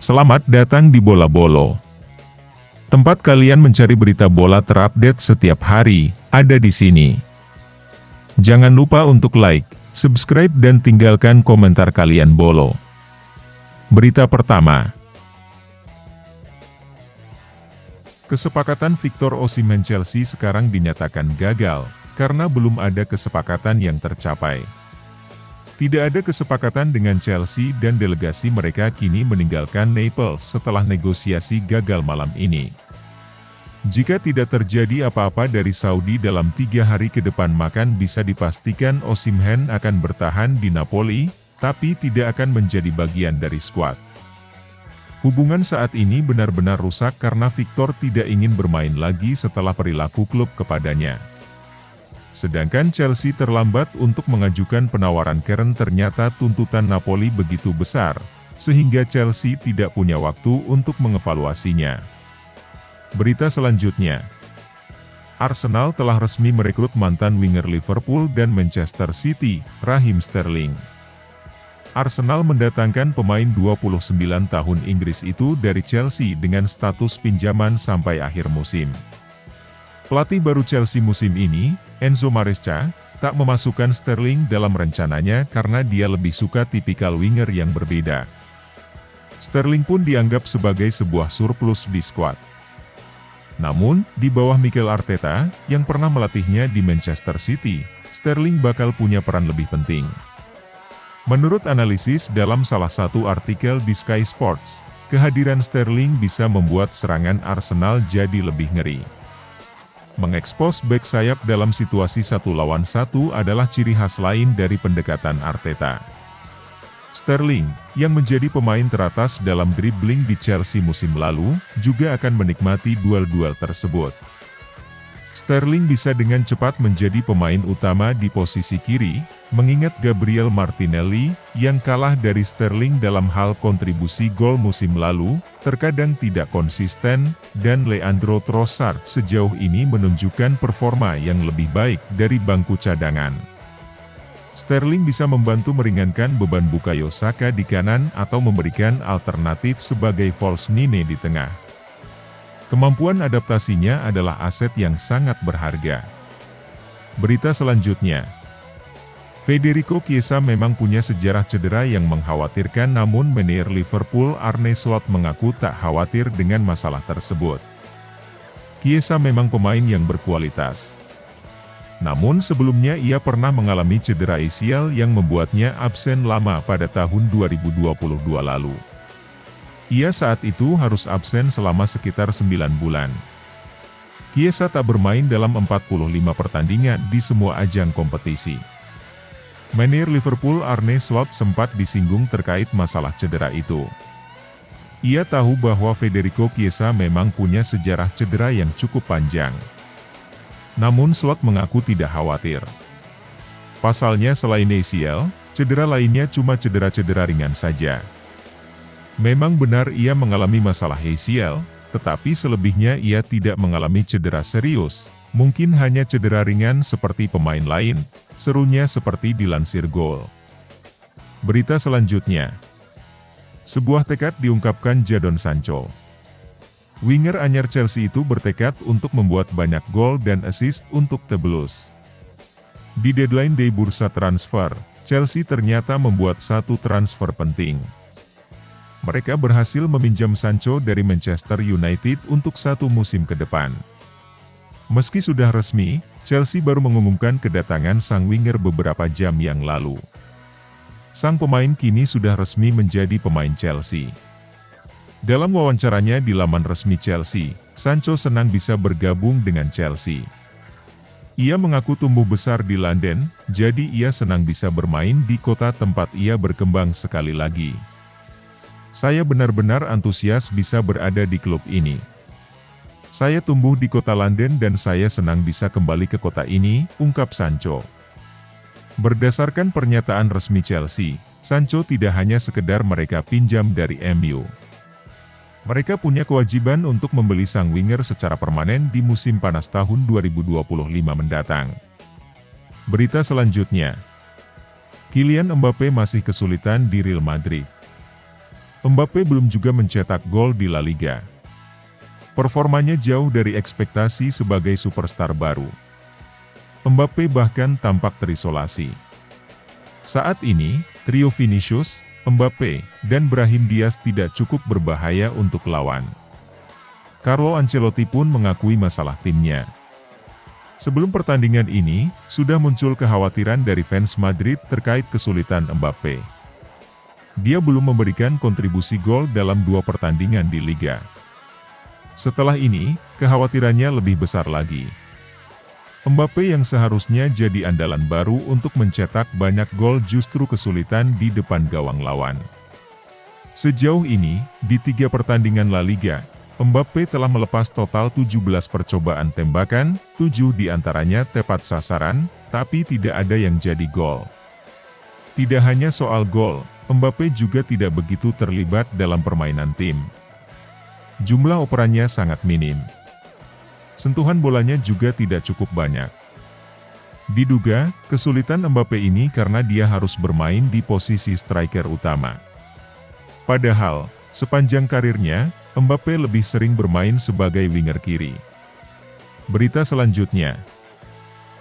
Selamat datang di Bola Bolo. Tempat kalian mencari berita bola terupdate setiap hari, ada di sini. Jangan lupa untuk like, subscribe dan tinggalkan komentar kalian Bolo. Berita pertama. Kesepakatan Victor Osimhen Chelsea sekarang dinyatakan gagal, karena belum ada kesepakatan yang tercapai. Tidak ada kesepakatan dengan Chelsea dan delegasi mereka kini meninggalkan Naples setelah negosiasi gagal malam ini. Jika tidak terjadi apa-apa dari Saudi dalam 3 hari ke depan maka bisa dipastikan Osimhen akan bertahan di Napoli, tapi tidak akan menjadi bagian dari skuad. Hubungan saat ini benar-benar rusak karena Victor tidak ingin bermain lagi setelah perilaku klub kepadanya. Sedangkan Chelsea terlambat untuk mengajukan penawaran Karen, ternyata tuntutan Napoli begitu besar, sehingga Chelsea tidak punya waktu untuk mengevaluasinya. Berita selanjutnya. Arsenal telah resmi merekrut mantan winger Liverpool dan Manchester City, Raheem Sterling. Arsenal mendatangkan pemain 29 tahun Inggris itu dari Chelsea dengan status pinjaman sampai akhir musim. Pelatih baru Chelsea musim ini, Enzo Maresca, tak memasukkan Sterling dalam rencananya karena dia lebih suka tipikal winger yang berbeda. Sterling pun dianggap sebagai sebuah surplus di skuad. Namun, di bawah Mikel Arteta, yang pernah melatihnya di Manchester City, Sterling bakal punya peran lebih penting. Menurut analisis dalam salah satu artikel di Sky Sports, kehadiran Sterling bisa membuat serangan Arsenal jadi lebih ngeri. Mengekspos bek sayap dalam situasi 1 lawan 1 adalah ciri khas lain dari pendekatan Arteta. Sterling, yang menjadi pemain teratas dalam dribbling di Chelsea musim lalu, juga akan menikmati duel-duel tersebut. Sterling bisa dengan cepat menjadi pemain utama di posisi kiri, mengingat Gabriel Martinelli, yang kalah dari Sterling dalam hal kontribusi gol musim lalu, terkadang tidak konsisten, dan Leandro Trossard sejauh ini menunjukkan performa yang lebih baik dari bangku cadangan. Sterling bisa membantu meringankan beban Bukayo Saka di kanan atau memberikan alternatif sebagai false nine di tengah. Kemampuan adaptasinya adalah aset yang sangat berharga. Berita selanjutnya. Federico Chiesa memang punya sejarah cedera yang mengkhawatirkan, namun manajer Liverpool Arne Slot mengaku tak khawatir dengan masalah tersebut. Chiesa memang pemain yang berkualitas. Namun sebelumnya ia pernah mengalami cedera ACL yang membuatnya absen lama pada tahun 2022 lalu. Ia saat itu harus absen selama sekitar 9 bulan. Chiesa tak bermain dalam 45 pertandingan di semua ajang kompetisi. Manajer Liverpool Arne Slot sempat disinggung terkait masalah cedera itu. Ia tahu bahwa Federico Chiesa memang punya sejarah cedera yang cukup panjang. Namun Slot mengaku tidak khawatir. Pasalnya selain ACL, cedera lainnya cuma cedera-cedera ringan saja. Memang benar ia mengalami masalah ACL, tetapi selebihnya ia tidak mengalami cedera serius, mungkin hanya cedera ringan seperti pemain lain, serunya seperti dilansir Goal. Berita selanjutnya. Sebuah tekad diungkapkan Jadon Sancho. Winger anyar Chelsea itu bertekad untuk membuat banyak gol dan assist untuk The Blues. Di deadline day bursa transfer, Chelsea ternyata membuat satu transfer penting. Mereka berhasil meminjam Sancho dari Manchester United untuk 1 musim ke depan. Meski sudah resmi, Chelsea baru mengumumkan kedatangan sang winger beberapa jam yang lalu. Sang pemain kini sudah resmi menjadi pemain Chelsea. Dalam wawancaranya di laman resmi Chelsea, Sancho senang bisa bergabung dengan Chelsea. Ia mengaku tumbuh besar di London, jadi ia senang bisa bermain di kota tempat ia berkembang sekali lagi. Saya benar-benar antusias bisa berada di klub ini. Saya tumbuh di kota London dan saya senang bisa kembali ke kota ini, ungkap Sancho. Berdasarkan pernyataan resmi Chelsea, Sancho tidak hanya sekedar mereka pinjam dari MU. Mereka punya kewajiban untuk membeli sang winger secara permanen di musim panas tahun 2025 mendatang. Berita selanjutnya. Kylian Mbappe masih kesulitan di Real Madrid. Mbappe belum juga mencetak gol di La Liga. Performanya jauh dari ekspektasi sebagai superstar baru. Mbappe bahkan tampak terisolasi. Saat ini, trio Vinicius, Mbappe, dan Brahim Diaz tidak cukup berbahaya untuk lawan. Carlo Ancelotti pun mengakui masalah timnya. Sebelum pertandingan ini, sudah muncul kekhawatiran dari fans Madrid terkait kesulitan Mbappe. Dia belum memberikan kontribusi gol dalam 2 pertandingan di Liga. Setelah ini, kekhawatirannya lebih besar lagi. Mbappe yang seharusnya jadi andalan baru untuk mencetak banyak gol justru kesulitan di depan gawang lawan. Sejauh ini, di 3 pertandingan La Liga, Mbappe telah melepas total 17 percobaan tembakan, 7 diantaranya tepat sasaran, tapi tidak ada yang jadi gol. Tidak hanya soal gol, Mbappe juga tidak begitu terlibat dalam permainan tim. Jumlah operannya sangat minim. Sentuhan bolanya juga tidak cukup banyak. Diduga, kesulitan Mbappe ini karena dia harus bermain di posisi striker utama. Padahal, sepanjang karirnya, Mbappe lebih sering bermain sebagai winger kiri. Berita selanjutnya.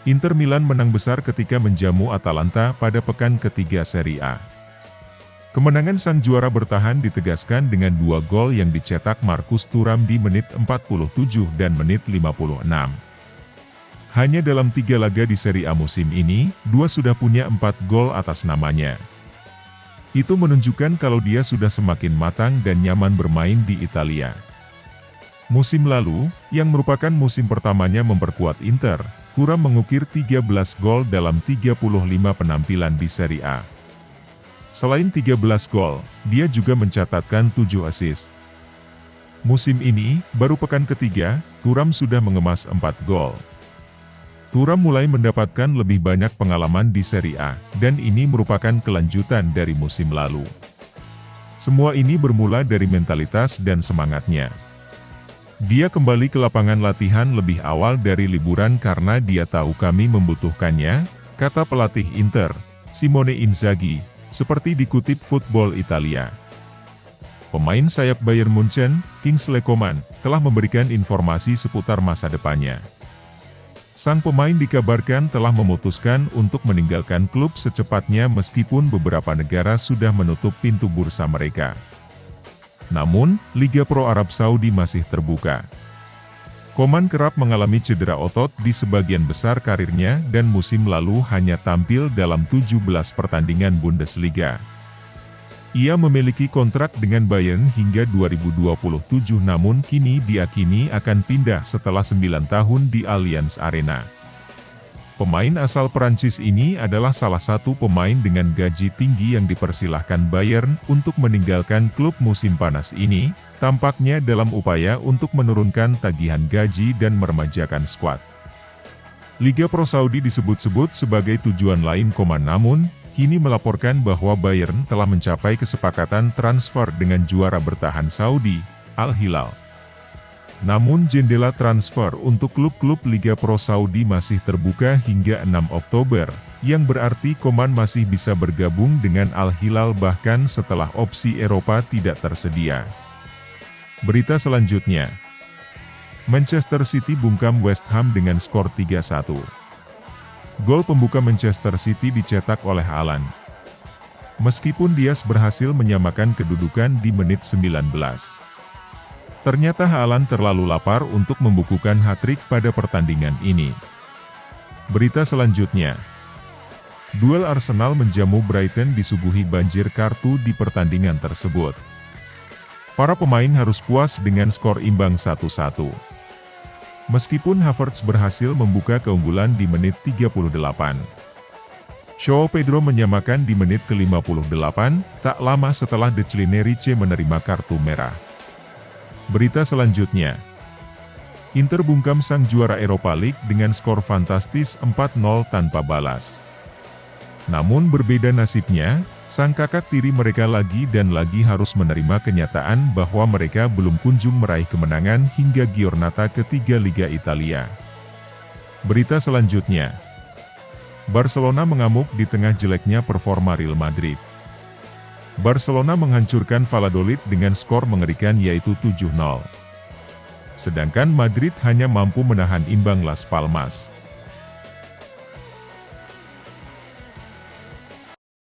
Inter Milan menang besar ketika menjamu Atalanta pada pekan ketiga Serie A. Kemenangan sang juara bertahan ditegaskan dengan 2 gol yang dicetak Marcus Thuram di menit 47 dan menit 56. Hanya dalam 3 laga di Serie A musim ini, 2 sudah punya 4 gol atas namanya. Itu menunjukkan kalau dia sudah semakin matang dan nyaman bermain di Italia. Musim lalu, yang merupakan musim pertamanya memperkuat Inter, Thuram mengukir 13 gol dalam 35 penampilan di Serie A. Selain 13 gol, dia juga mencatatkan 7 assist. Musim ini, baru pekan ketiga, Thuram sudah mengemas 4 gol. Thuram mulai mendapatkan lebih banyak pengalaman di Serie A, dan ini merupakan kelanjutan dari musim lalu. Semua ini bermula dari mentalitas dan semangatnya. Dia kembali ke lapangan latihan lebih awal dari liburan karena dia tahu kami membutuhkannya, kata pelatih Inter, Simone Inzaghi, seperti dikutip Football Italia. Pemain sayap Bayern Munchen, Kingsley Coman, telah memberikan informasi seputar masa depannya. Sang pemain dikabarkan telah memutuskan untuk meninggalkan klub secepatnya meskipun beberapa negara sudah menutup pintu bursa mereka. Namun, Liga Pro Arab Saudi masih terbuka. Coman kerap mengalami cedera otot di sebagian besar karirnya dan musim lalu hanya tampil dalam 17 pertandingan Bundesliga. Ia memiliki kontrak dengan Bayern hingga 2027 namun kini diakini akan pindah setelah 9 tahun di Allianz Arena. Pemain asal Perancis ini adalah salah satu pemain dengan gaji tinggi yang dipersilahkan Bayern untuk meninggalkan klub musim panas ini, tampaknya dalam upaya untuk menurunkan tagihan gaji dan meremajakan skuad. Liga Pro Saudi disebut-sebut sebagai tujuan lain Coman namun, kini melaporkan bahwa Bayern telah mencapai kesepakatan transfer dengan juara bertahan Saudi, Al Hilal. Namun jendela transfer untuk klub-klub Liga Pro Saudi masih terbuka hingga 6 Oktober, yang berarti Coman masih bisa bergabung dengan Al Hilal bahkan setelah opsi Eropa tidak tersedia. Berita selanjutnya. Manchester City bungkam West Ham dengan skor 3-1. Gol pembuka Manchester City dicetak oleh Haaland. Meskipun Diaz berhasil menyamakan kedudukan di menit 19. Ternyata Haaland terlalu lapar untuk membukukan hat-trick pada pertandingan ini. Berita selanjutnya. Duel Arsenal menjamu Brighton disuguhi banjir kartu di pertandingan tersebut. Para pemain harus puas dengan skor imbang 1-1. Meskipun Havertz berhasil membuka keunggulan di menit 38. Joao Pedro menyamakan di menit ke-58, tak lama setelah Declan Rice menerima kartu merah. Berita selanjutnya. Inter bungkam sang juara Europa League dengan skor fantastis 4-0 tanpa balas. Namun berbeda nasibnya, sang kakak tiri mereka lagi dan lagi harus menerima kenyataan bahwa mereka belum kunjung meraih kemenangan hingga giornata ketiga Liga Italia. Berita selanjutnya. Barcelona mengamuk di tengah jeleknya performa Real Madrid. Barcelona menghancurkan Valladolid dengan skor mengerikan yaitu 7-0. Sedangkan Madrid hanya mampu menahan imbang Las Palmas.